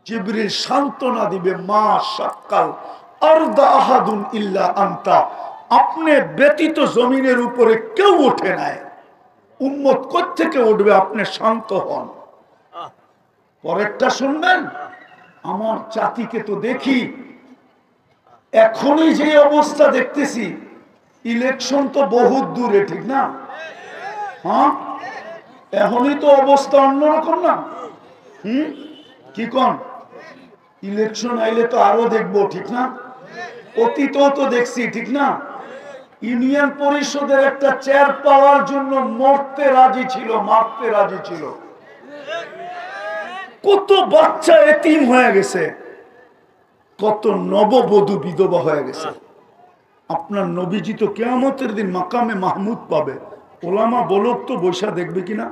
জিবরিল সান্ত্বনা দিবে, মা শাক্কাল আরদা আহাদুন ইল্লা আনতা, আপনি ব্যতীত জমিনের উপরে কেউ ওঠে নাই, উম্মত কোত্থেকে উঠবে, আপনি শান্ত হন। পরেরটা শুনবেন, আমার জাতিকে তো দেখি এখনই যে অবস্থা দেখতেছি, ইলেকশন তো বহুত দূরে, ঠিক না? হ্যাঁ, এখনই তো অবস্থা অন্যরকম না? কি কোন? ইলেকশন আইলে তো আরো দেখবো, ঠিক না? অতীতও তো দেখছি, ঠিক না? ইউনিয়ন পরিষদের একটা চেয়ার পাওয়ার জন্য মরতে রাজি ছিল, মারতে রাজি ছিল। কত বাচ্চা এতিম হয়ে গেছে, কত নববধূ বিধবা হয়ে গেছে। আপনার নবীজি তো কিয়ামতের দিন মাকামে মাহমুদ পাবে, ওলামা বলুক তো বৈশা দেখবে কিনা,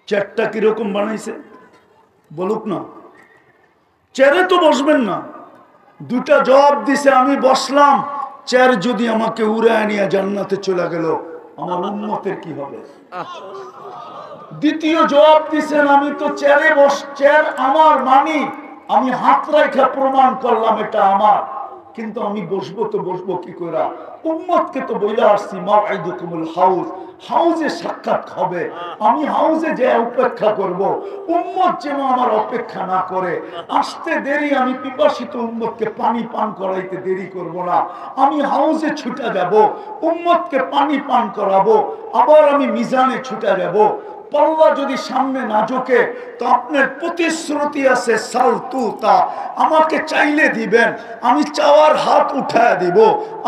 চেয়ারটা কিরকম বানাইছে বলুক না। চেয়ারে তো বসবেন না, দুটা জবাব দিছে, আমি বসলাম, চেয়ার যদি আমাকে উড়ায় নিয়ে জান্নাতে চলে গেল, আমার উম্মতের কি হবে? দ্বিতীয় জবাব দিছেন, আমি তো চেয়ারে চেয়ার আমার মানি, আমি হাত রাখা প্রমাণ করলাম এটা আমার, কিন্তু আমি বসবো তো বসবো কি করে? উম্মতকে তো বইলা আসছি মাউইদুকুমুল হাউজ, হাউজে সাক্ষাৎ হবে, আমি হাউজে যে অপেক্ষা করব, উম্মত যেন আমার অপেক্ষা না করে। আসতে দেরি, আমি পিপাসিত উম্মতকে পানি পান করাইতে দেরি করব না, আমি হাউজে ছুটে যাব, উম্মতকে পানি পান করাবো, আবার আমি মিজানে ছুটে যাব। পাল্লা যদি সামনে না ঝোঁকে তো আপনার প্রতিশ্রুতি আছে, সালতুতা, আমাকে চাইলে দিবেন, আমি চাওয়ার হাত উঠায় দিব।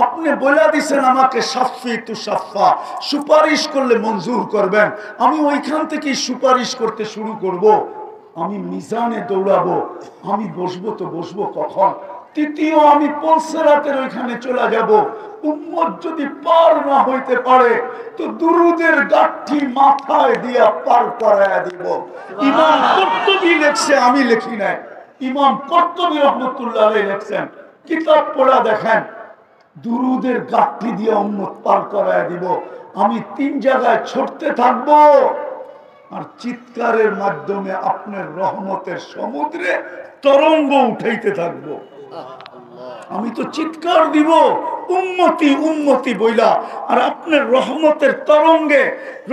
আপনি বলে দিছেন আমাকে সাফি তু সাফা, সুপারিশ করলে মঞ্জুর করবেন, আমি ওইখান থেকে সুপারিশ করতে শুরু করব। আমি মিজানে দৌড়াবো, আমি বসবো তো বসবো কখন? তৃতীয়, আমি পলসেরাতের ওইখানে চলে যাব, উম্মত যদি পার না হইতে পারে তো দুরুদের গাঠি মাথায় দিয়া পার করায়া দিব। ইমাম কর্তুবী লেখছে, আমি লিখি নাই, ইমাম কর্তুবী রহমতুল্লাহ আলাইহি লেখছেন, কিতাব পড়া দেখেন, দুরুদের গাঠি দিয়ে উম্মত পার করায়া দিব। আমি 3 জায়গায় ছুটতে থাকবো, আর চিৎকারের মাধ্যমে আপনার রহমতের সমুদ্রে তরঙ্গ উঠাইতে থাকবো। আমি তো চিৎকার দিব উম্মতি উম্মতি বইলা, আর আপনার রহমতের তরঙ্গে,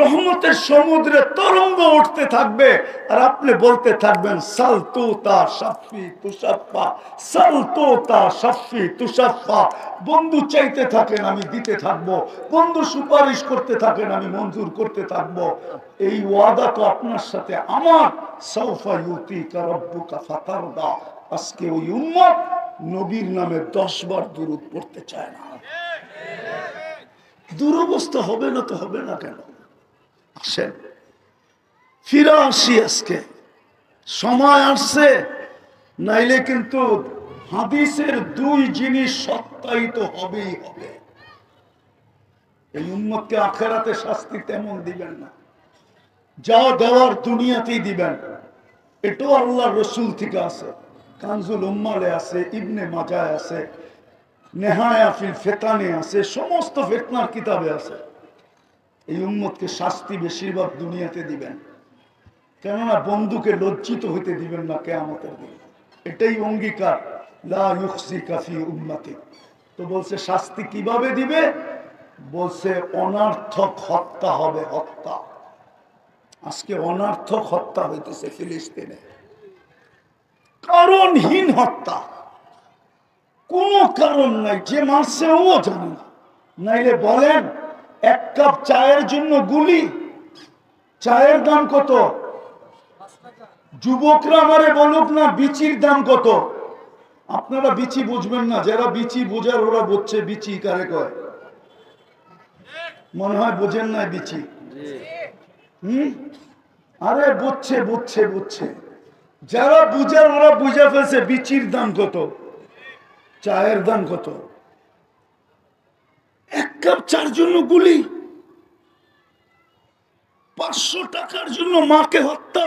রহমতের সমুদ্রে তরঙ্গ উঠতে থাকবে, আর আপনি বলতে থাকবেন সালতুতা শাফি তুশাফা, সালতুতা শাফি তুশাফা। বন্ধু চাইতে থাকেন, আমি দিতে থাকবো, বন্ধু সুপারিশ করতে থাকেন, আমি মঞ্জুর করতে থাকবো। এই ওয়াদা তো আপনার সাথে আমার। সাউফা ইউতিকা রাব্বুকা ফাতারদা। আজকে ওই উম্মত নবীর নামে 10 বার দুরূদ পড়তে চায় না। দুরবস্থা হবে না তো হবে না কেন? আসেন ফিরে আসি, আজকে সময় আসছে, নাইলে কিন্তু হাদিসের 2 জিনিস সত্যায়িত হবেই হবে। এই উম্মতকে আখিরাতে শাস্তি তেমন দিবেন না, যা দেওয়ার দুনিয়াতেই দিবেন। এটাও আল্লাহর রাসূল থেকে আছে, কানজুল উম্মালে আছে, ইবনে মাজায় আছে, নেহায়া ফিল ফিতানে আছে, সমস্ত ফিতনার কিতাবে আছে। এই উম্মতকে শাস্তি বেশিরভাগ দুনিয়াতে দিবেন, কেননা বন্ধুকে লজ্জিত হইতে দিবেন না কিয়ামতের দিন। এটাই অঙ্গীকার, লা ইউখজিকা ফি উম্মতি। তো বলছে শাস্তি কিভাবে দিবে? বলছে অনার্থক হত্যা হবে, হত্যা। আজকে অনার্থক হত্যা হইতেছে ফিলিস্তিনে, কারণহীন হত্যা, কোনো কারণ নাই, যে মারছে ও জানে না। নাইলে বলেন 1 কাপ চায়ের জন্য গুলি, চায়ের দাম কত? যুবকরা আমারে বলুক না বিচির দাম কত? আপনারা বিচি বুঝবেন না, যারা বিচি বোঝার ওরা বুঝছে বিচি কারে কয়। মনে হয় বোঝেন না বিচি। আরে বুঝছে বুঝছে বুঝছে, যারা বুঝার ওরা বুঝে ফেলছে বিচির দাম কত, চায়ের দাম কত। 1 কাপ চার জন্য গুলি, 500 টাকার জন্য মাকে হত্যা।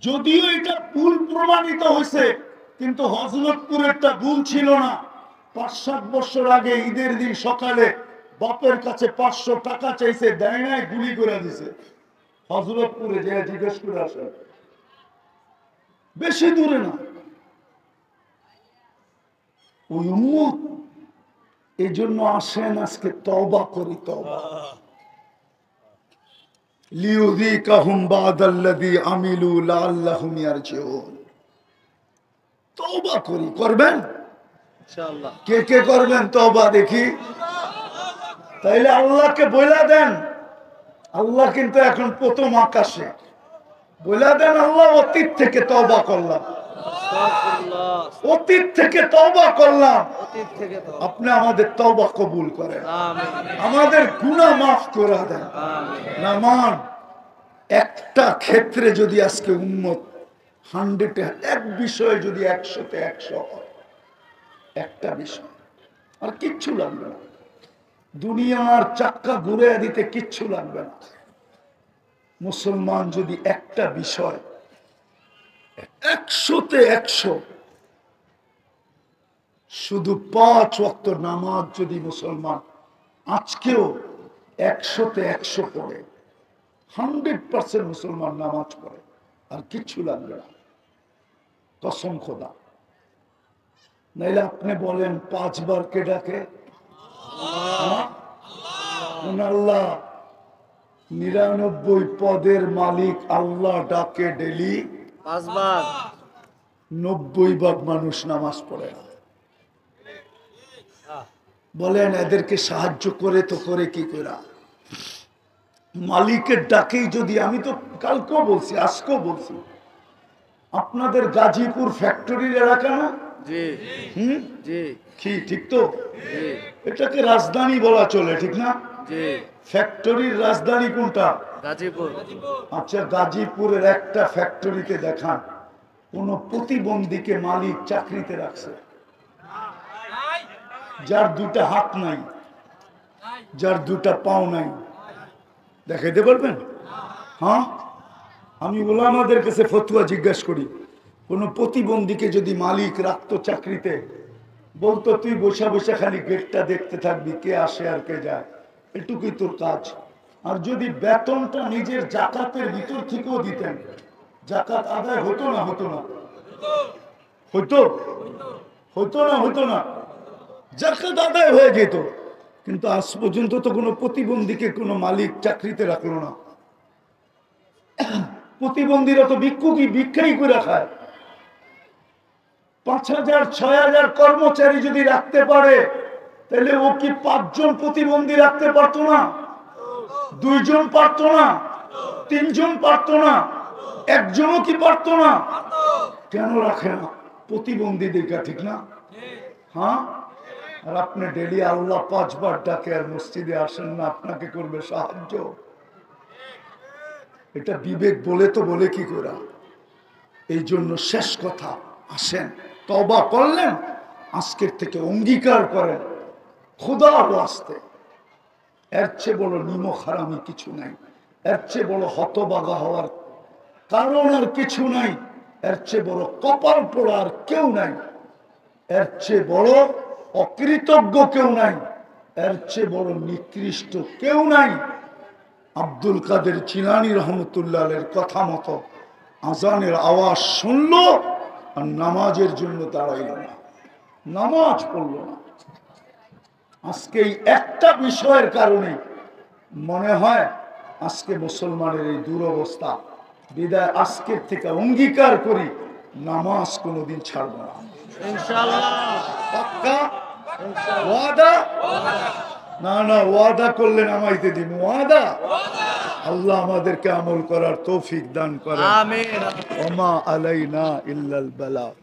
যদিও এটা ভুল প্রমাণিত হয়েছে, কিন্তু হযরতপুরেরটা ভুল ছিল না। 5-7 বছর আগে ঈদের দিন সকালে বাপের কাছে 500 টাকা চাইছে, দেয় নাই, গুলি করে দিছে। হযরতপুরে যে জিজ্ঞেস করে আসেন, বেশি দূরে না। ওই উম্মত এই জন্য আসেন আজকে তওবা করি, তওবা লিউযীকাহুম বা'দাল্লাযী আমিলু লাআল্লাহুম ইয়ারজিউন। তওবা করি, করবেন ইনশাআল্লাহ। কে কে করবেন তওবা দেখি? তাইলে আল্লাহকে বইলা দেন, আল্লাহ কিন্তু এখন প্রথম আকাশে। বইলা দেন, আল্লাহ অতীত থেকে তওবা করলাম, অতীত থেকে তওবা করলাম, আপনি আমাদের তওবা কবুল করেন, আমাদের গুনাহ মাফ করে দেন। নামান একটা ক্ষেত্রে যদি আজকে উম্মত 100-এ এক বিষয়ে যদি 100-তে 100 হয়, একটা বিষয়, আর কিচ্ছু লাগবে না, দুনিয়ার চাক্কা ঘুরে দিতে কিচ্ছু লাগবে না। মুসলমান যদি একটা বিষয় 100-তে 100, শুধু 5 ওয়াক্ত নামাজ যদি মুসলমান আজকেও 100-তে 100 পড়ে, 100% মুসলমান নামাজ পড়ে, আর কিচ্ছু লাগবে না, কসম খোদা। নাইলে আপনি বলেন 5 বার কে ডাকে? আল্লাহ। 99 পদের মালিক আল্লাহ ডাকে ডেলি 5 বার। 90 ভাগ মানুষ নামাজ পড়ে না। বলেন এদেরকে সাহায্য করে তো করে কি করে? মালিকের ডাকেই যদি, আমি তো কালকেও বলছি, আজকেও বলছি, আপনাদের গাজীপুর ফ্যাক্টরির এলাকা না? কি ঠিক তো? এটাকে রাজধানী বলা চলে, ঠিক না? ফ্যাক্টরির রাজধানী কোনটা? গাজীপুর। আচ্ছা, গাজীপুরের একটা ফ্যাক্টরিতে দেখান কোন প্রতিবন্ধীকে মালিক চাকরিতে রাখছে, যার 2টা হাত নাই, যার 2টা পাও নাই, দেখাইতে পারবেন? হ্যাঁ, আমি ওলামাদের কাছে ফতোয়া জিজ্ঞাসা করি, কোন প্রতিবন্ধীকে যদি মালিক রাখতো চাকরিতে, বলতো তুই বসে বসে খালি গেটটা দেখতে থাকবি, কে আসে আর কে যায়, এটুকুই তোর কাজ। আর যদি বেতনটা নিজের জাকাতের ভিতর থেকেও দিতেন, জাকাত আদায় হতো না? হতো না? হতো? হতো না? হতো না? জাকাত আদায় হয়ে যেত। কিন্তু আজ পর্যন্ত তো কোনো প্রতিবন্ধীকে কোনো মালিক চাকরিতে রাখলো না। প্রতিবন্ধীরা তো ভিক্ষাই করে খায়। 5000-6000 কর্মচারী যদি রাখতে পারে, তাহলে ও কি 5 জন প্রতিবন্ধী রাখতে পারতো না? 2 জন পারতো না? 3 জন পারতো না? 1 জনও কি পারতো না? কেন রাখে না? প্রতিবন্ধী দেখা, ঠিক না? হ্যাঁ। আর আপনি ডেলি আল্লাহ 5 বার ডাকে আর মসজিদে আসেন না, আপনাকে করবে সাহায্য? এটা বিবেক বলে তো বলে কি করে? এই জন্য শেষ কথা, আসেন তওবা করলেন, আজকের থেকে অঙ্গীকার করেন খোদার ওয়াস্তে, এর চেয়ে বড় নিমক হারামি কিছু নাই, এর চেয়ে বড় হতবাগা হওয়ার কারণ আর কিছু নাই, এর চেয়ে বড় কপাল পোড়া আর কেউ নাই, এর চেয়ে বড় অকৃতজ্ঞ কেউ নাই, এর চেয়ে বড় নিকৃষ্ট কেউ নাই। আব্দুল কাদের জিলানী রহমতুল্লাহের কথা মতো আজানের আওয়াজ শুনলো আর নামাজের জন্য দাঁড়াইল না, নামাজ পড়লো না। আজকে এই একটা বিষয়ের কারণে মনে হয় আজকে মুসলমানের এই দুরবস্থা। বিদায় আজকের থেকে অঙ্গীকার করি, নামাজ কোনোদিন ছাড়বো না, ইনশাআল্লাহ। পাক্কা ওয়াদা? না না, ওয়াদা করলে নামাইতে দিব, ওয়াদা। আল্লাহ আমাদেরকে আমল করার তৌফিক দান করেন। আমিন। ওমা আলাইনা ইল্লাল বালাগ।